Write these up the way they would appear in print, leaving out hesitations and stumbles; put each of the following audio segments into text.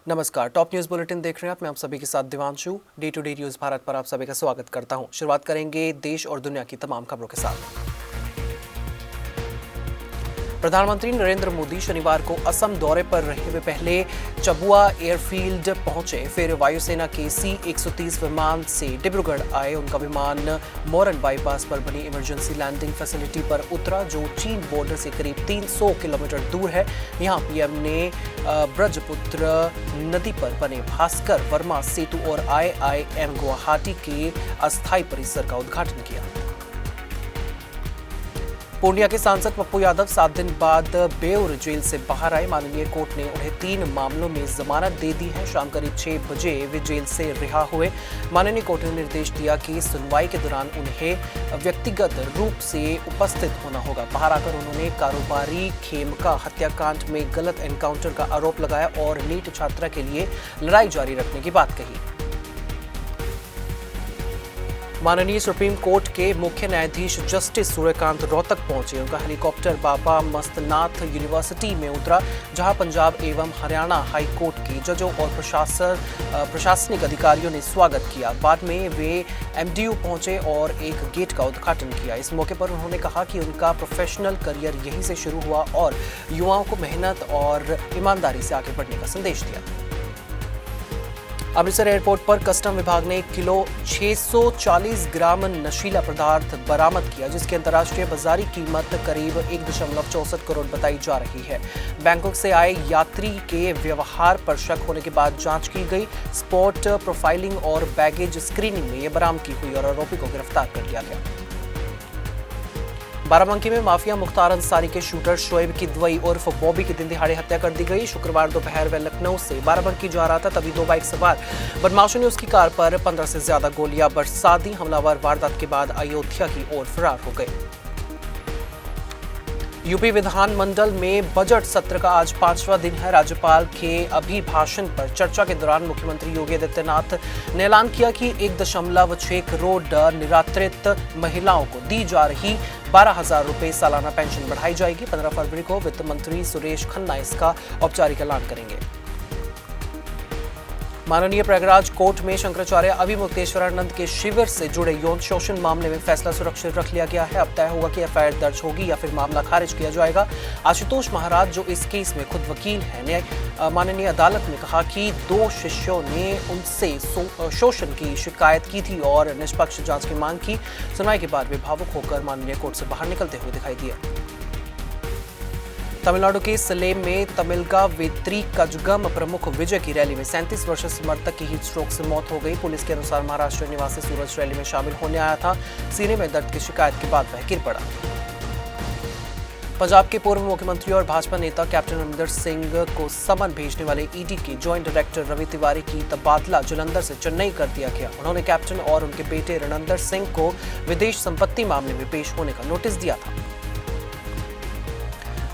नमस्कार, top news bulletin देख रहे हैं आप। मैं आप सभी के साथ Divanshu. Day to day news Bharat पर आप सभी का स्वागत करता हूं। शुरुआत करेंगे देश और दुनिया की तमाम खबरों के साथ। प्रधानमंत्री नरेंद्र मोदी शनिवार को असम दौरे पर रहे हुए पहले चबुआ एयरफील्ड पहुंचे, फिर वायुसेना के C-130 विमान से डिब्रूगढ़ आए। उनका विमान मोरन बाईपास पर बनी इमरजेंसी लैंडिंग फैसिलिटी पर उतरा, जो चीन बॉर्डर से करीब 300 किलोमीटर दूर है। यहां पीएम ने ब्रजपुत्र नदी पर बने भास्कर वर्मा सेतु और IIM गुवाहाटी के अस्थायी परिसर का उद्घाटन किया। पूर्णिया के सांसद पप्पू यादव 7 दिन बाद बेउर जेल से बाहर आए। माननीय कोर्ट ने उन्हें 3 मामलों में जमानत दे दी है। शाम करीब 6 बजे वे जेल से रिहा हुए। माननीय कोर्ट ने निर्देश दिया कि सुनवाई के दौरान उन्हें व्यक्तिगत रूप से उपस्थित होना होगा। बाहर आकर उन्होंने कारोबारी खेमका हत्याकांड में गलत एनकाउंटर का आरोप लगाया और नीट छात्रा के लिए लड़ाई जारी रखने की बात कही। माननीय सुप्रीम कोर्ट के मुख्य न्यायाधीश जस्टिस सूर्यकांत रोहतक पहुंचे। उनका हेलीकॉप्टर बाबा मस्तनाथ यूनिवर्सिटी में उतरा, जहां पंजाब एवं हरियाणा हाई कोर्ट के जजों और प्रशासनिक अधिकारियों ने स्वागत किया। बाद में वे MDU पहुंचे और एक गेट का उद्घाटन किया। इस मौके पर उन्होंने कहा कि उनका प्रोफेशनल करियर यहीं से शुरू हुआ और युवाओं को मेहनत और ईमानदारी से आगे बढ़ने का संदेश दिया। अमृतसर एयरपोर्ट पर कस्टम विभाग ने 1 किलो 640 ग्राम नशीला पदार्थ बरामद किया, जिसकी अंतर्राष्ट्रीय बाजारी कीमत करीब 1.64 करोड़ बताई जा रही है। बैंकॉक से आए यात्री के व्यवहार पर शक होने के बाद जांच की गई। स्पॉट प्रोफाइलिंग और बैगेज स्क्रीनिंग में ये बरामदगी हुई और आरोपी को गिरफ्तार कर लिया गया। बाराबंकी में माफिया मुख्तार अंसारी के शूटर शोएब की दुबई उर्फ बॉबी की दिन दिहाड़े हत्या कर दी गई। शुक्रवार दोपहर वह लखनऊ से बाराबंकी जा रहा था, तभी 2 बाइक सवार बदमाशों ने उसकी कार पर 15 से ज्यादा गोलियां बरसा दी। हमलावर वारदात के बाद अयोध्या की ओर फरार हो गए। यूपी विधानमंडल में बजट सत्र का आज 5वां दिन है। राज्यपाल के अभिभाषण पर चर्चा के दौरान मुख्यमंत्री योगी आदित्यनाथ ने ऐलान किया कि 1.6 करोड़ निराश्रित महिलाओं को दी जा रही 12,000 रुपए सालाना पेंशन बढ़ाई जाएगी। 15 फरवरी को वित्त मंत्री सुरेश खन्ना इसका औपचारिक ऐलान करेंगे। माननीय प्रयागराज कोर्ट में शंकराचार्य अभिमुक्तेश्वरानंद के शिविर से जुड़े यौन शोषण मामले में फैसला सुरक्षित रख लिया गया है। अब तय होगा कि FIR दर्ज होगी या फिर मामला खारिज किया जाएगा। आशुतोष महाराज, जो इस केस में खुद वकील हैं, ने माननीय अदालत में कहा कि 2 शिष्यों ने उनसे शोषण की शिकायत की थी और निष्पक्ष जांच की मांग की। सुनवाई के बाद वे भावुक होकर माननीय कोर्ट से बाहर निकलते हुए दिखाई दिए। तमिलनाडु के सलेम में तमिलगा वेत्री कजगम प्रमुख विजय की रैली में 37 वर्षीय समर्थक की हीट स्ट्रोक से मौत हो गई। पुलिस के अनुसार महाराष्ट्र निवासी सूरज रैली में शामिल होने आया था। सीने में दर्द की शिकायत के बाद वह गिर पड़ा। पंजाब के पूर्व मुख्यमंत्री और भाजपा नेता कैप्टन अमरिंदर सिंह को समन भेजने वाले ED के जॉइंट डायरेक्टर रवि तिवारी की तबादला जालंधर से चेन्नई कर दिया गया। उन्होंने कैप्टन और उनके बेटे रणंदर सिंह को विदेश संपत्ति मामले में पेश होने का नोटिस दिया था।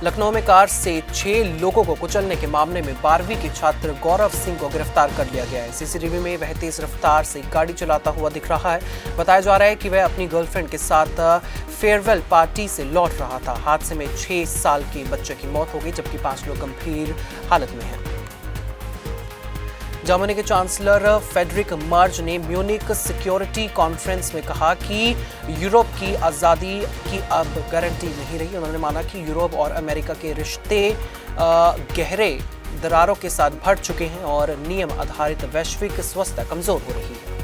लखनऊ में कार से 6 लोगों को कुचलने के मामले में 12वीं के छात्र गौरव सिंह को गिरफ्तार कर लिया गया है। CCTV में वह तेज रफ्तार से गाड़ी चलाता हुआ दिख रहा है। बताया जा रहा है कि वह अपनी गर्लफ्रेंड के साथ फेयरवेल पार्टी से लौट रहा था। हादसे में 6 साल के बच्चे की मौत हो गई, जबकि 5 लोग गंभीर हालत में हैं। जर्मनी के चांसलर फेडरिक मर्ज ने म्यूनिक सिक्योरिटी कॉन्फ्रेंस में कहा कि यूरोप की आज़ादी की अब गारंटी नहीं रही। उन्होंने माना कि यूरोप और अमेरिका के रिश्ते गहरे दरारों के साथ भर चुके हैं और नियम आधारित वैश्विक स्वास्थ्य कमजोर हो रही है।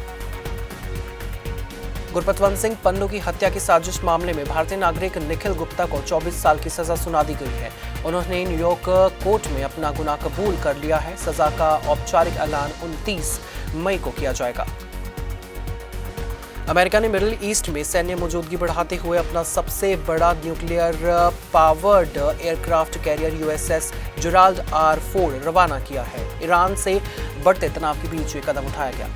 गुरपतवंत सिंह पन्नू की हत्या की साजिश मामले में भारतीय नागरिक निखिल गुप्ता को 24 साल की सजा सुना दी गई है। उन्होंने न्यूयॉर्क कोर्ट में अपना गुनाह कबूल कर लिया है। सजा का औपचारिक ऐलान 29 मई को किया जाएगा। अमेरिका ने मिडिल ईस्ट में सैन्य मौजूदगी बढ़ाते हुए अपना सबसे बड़ा nuclear powered aircraft carrier USS Gerald R. Ford रवाना किया है। ईरान से बढ़ते तनाव के बीच ये कदम उठाया गया।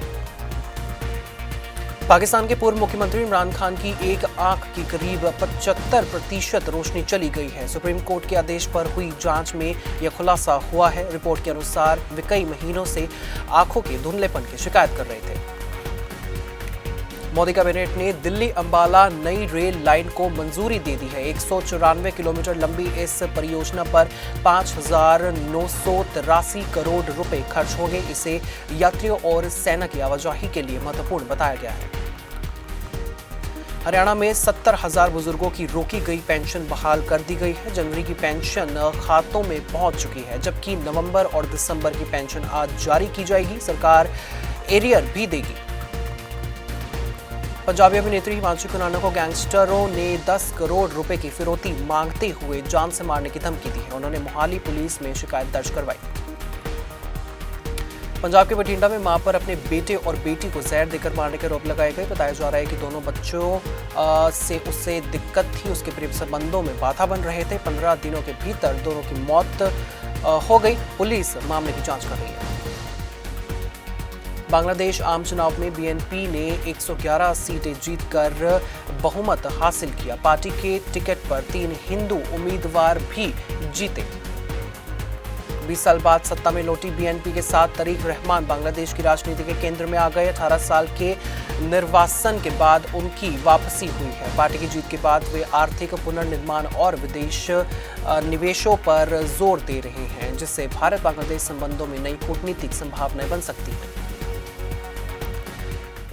पाकिस्तान के पूर्व मुख्यमंत्री इमरान खान की एक आंख की करीब 75% रोशनी चली गई है। सुप्रीम कोर्ट के आदेश पर हुई जांच में यह खुलासा हुआ है। रिपोर्ट के अनुसार वे कई महीनों से आंखों के धुंधलेपन की शिकायत कर रहे थे। मोदी कैबिनेट ने दिल्ली अंबाला नई रेल लाइन को मंजूरी दे दी है। 194 किलोमीटर लंबी इस परियोजना पर 5,983 करोड़ रुपए खर्च होंगे। इसे यात्रियों और सेना की आवाजाही के लिए महत्वपूर्ण बताया गया है। हरियाणा में 70,000 बुजुर्गों की रोकी गई पेंशन बहाल कर दी गई है। जनवरी की पेंशन खातों में पहुंच चुकी है, जबकि नवंबर और दिसंबर की पेंशन आज जारी की जाएगी। सरकार एरियर भी देगी। पंजाबी अभिनेत्री हिमांशु खुराना को गैंगस्टरों ने 10 करोड़ रुपए की फिरौती मांगते हुए जान से मारने की धमकी दी है। उन्होंने मोहाली पुलिस में शिकायत दर्ज करवाई। पंजाब के बठिंडा में मां पर अपने बेटे और बेटी को जहर देकर मारने के आरोप लगाए गए। बताया जा रहा है कि दोनों बच्चों से उससे दिक्कत थी, उसके प्रेम संबंधों में बाधा बन रहे थे। 15 दिनों के भीतर दोनों की मौत हो गई। पुलिस मामले की जांच कर रही है। बांग्लादेश आम चुनाव में बीएनपी ने 111 सीटें जीतकर बहुमत हासिल किया। पार्टी के टिकट पर 3 हिंदू उम्मीदवार भी जीते। 20 साल बाद सत्ता में लौटी बीएनपी के साथ तारिक रहमान बांग्लादेश की राजनीति के केंद्र में आ गए। 18 साल के निर्वासन के बाद उनकी वापसी हुई है। पार्टी की जीत के बाद वे आर्थिक पुनर्निर्माण और विदेश निवेशों पर जोर दे रहे हैं, जिससे भारत बांग्लादेश संबंधों में नई कूटनीतिक संभावनाएं बन सकती हैं।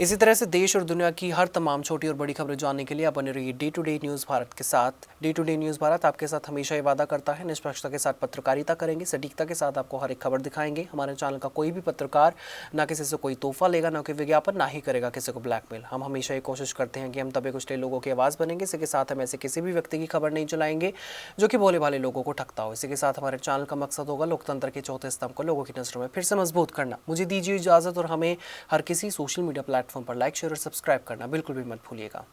इसी तरह से देश और दुनिया की हर तमाम छोटी और बड़ी खबरें जानने के लिए आप बने रहिए day to day news Bharat के साथ। Day to day news Bharat आपके साथ हमेशा ये वादा करता है, निष्पक्षता के साथ पत्रकारिता करेंगे, सटीकता के साथ आपको हर एक खबर दिखाएंगे। हमारे चैनल का कोई भी पत्रकार ना किसी से कोई तोहफा लेगा, ना कोई विज्ञापन, ना ही करेगा किसी को ब्लैकमेल। हम हमेशा ये कोशिश करते हैं कि हम तबे कुछ लोगों की आवाज़ बनेंगे। इसी के साथ हम ऐसे किसी भी व्यक्ति की खबर नहीं चलाएंगे जो कि भोले भाले लोगों को ठगता हो। इसी के साथ हमारे चैनल का मकसद होगा लोकतंत्र के चौथे स्तंभ को लोगों की नजरों में फिर से मजबूत करना। मुझे दीजिए इजाजत और हमें हर किसी सोशल मीडिया प्लेटफॉर्म पर लाइक, शेयर और सब्सक्राइब करना बिल्कुल भी मत भूलिएगा।